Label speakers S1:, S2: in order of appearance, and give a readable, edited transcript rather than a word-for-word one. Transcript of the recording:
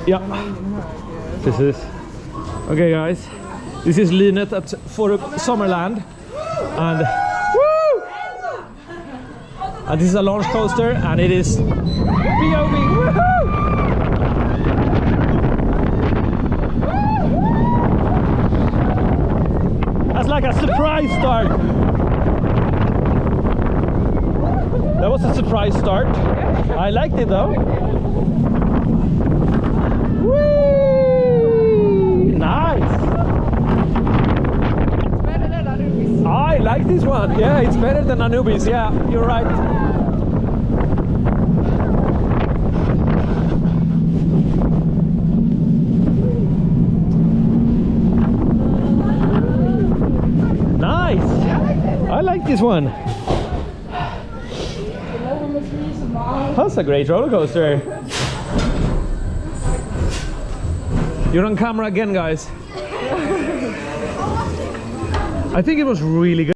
S1: Ja, precis. Okay guys, this is Lynet at Fårup Sommerland, and woo! And this is a launch coaster, and it is POV. Woohoo! That's like a surprise start. That was a surprise start. I liked it though. Woo! Nice.
S2: It's better than Anubis.
S1: I like this one. Yeah, it's better than Anubis. Yeah, you're right. Nice. I like this one. That's a great roller coaster. You're on camera again, guys. I think it was really good.